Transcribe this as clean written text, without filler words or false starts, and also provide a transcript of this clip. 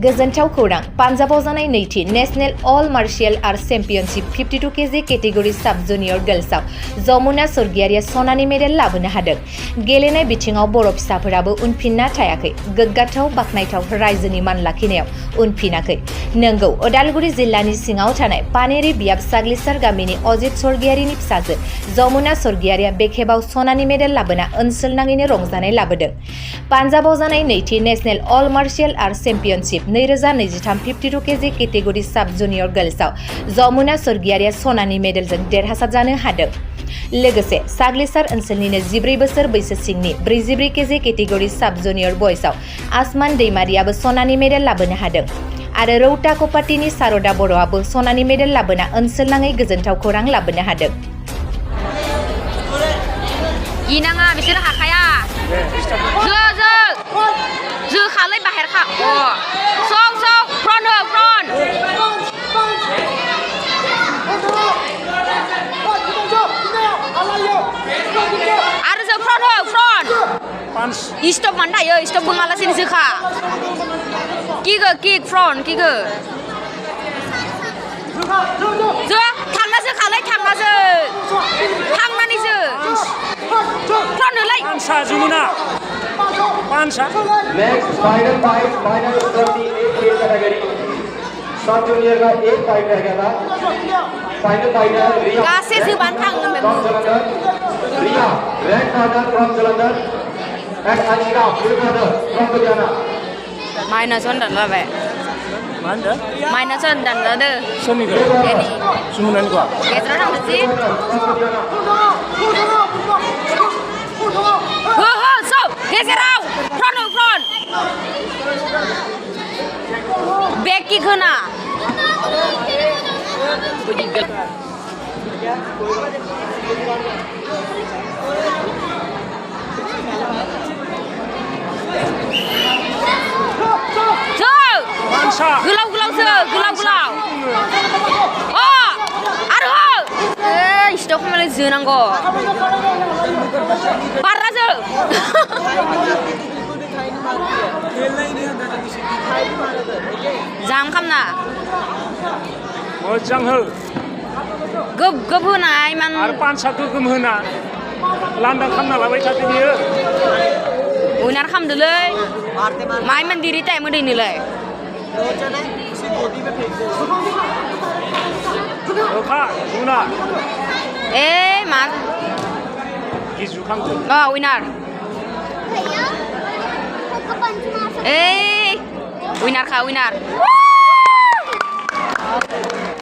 गोजोनथाव खौरां पान्जाबाव जानाय नैथि national all martial arts championship 52 KG category साब जुनियर गर्ल्सआव जमुना स्वर्गियारिया सनानि मेडेल लाबोनो हादों। गेलेनाय बिथिङाव बर' फिसाफोराबो उनफिनना थायाखै। गोग्गाथाव बाखनायथाव रायजोनि मान लाखिनायाव उनफिनाखै। नंगौ, उदालगुरि जिल्लानि सिङाव थानाय पानेरि बियाब साग्लिसार गामिनि अजित स्वर्गियारिनि फिसाजो जमुना स्वर्गियारिया बे खेबाव सनानि मेडेल लाबोना ओनसोल नाङैनो रंजानाय लाबोदों। पान्जाबाव जानाय नैथि national all martial arts championship 2023 52 KG category साब जुनियर गर्ल्सआव जमुना स्वर्गियारिया सनानि मेडेलजों देरहासार जानो हादों। लोगोसे साग्लिसार ओनसोलनिनो 14 बोसोर बैसो सिंनि 44 केजि केटेगरि साब जुनियर बयसआव आसमान दैमारियाबो सनानि मेडेल लाबोनो हादों। आरो रौता कपाटिनि सारदा बर'आबो सनानि मेडेल लाबोना ओनसोल नाङै गोजोनथाव खौरां लाबोनो हादों। गिनाङा बिसोर हाखाया जो खालै बाहेर खा सौ फ्रन हो फ्रन आरो जो फ्रन हो फ्रन स्टप मान थायो स्टप बुङालासिनो जोखा किक फ्रन किगो जो थांना जो खालै थांना जो थांनानै जो फ्रन होलाय Pansa Jumuna. Pansa. Next final fight, final 38 weight category. Sub junior का एक fight रह गया था. Final fight है रिया. गासे जुबान थांगोन बे From Jalandhar. Riya, red corner from Jalandhar. And Anshika, blue corner from Ludhiana. Minus one दान लाबाय Mana? माइनस वन दान लादो Sini ke? Any Jumuna ni kau. गेजेराव थांदोसि From Ludhiana. हो सौ गेजेराव फ्रन हो फ्रन बेक किक होना Pansa. गोलाव गोलाव आरो ए स्टप खालामनानै जोनांगौ बारना जो जाम खामना Mojang ho. गोब होनाय मान Ar pansa gogom hona. Landang kamna labai tadi dia. उनार खामदोलै माइ मन्दिरि टाइम होदैनोलै Oka, Jumuna. ए मा Gizu kamtu. विनार ए विनार खा विनार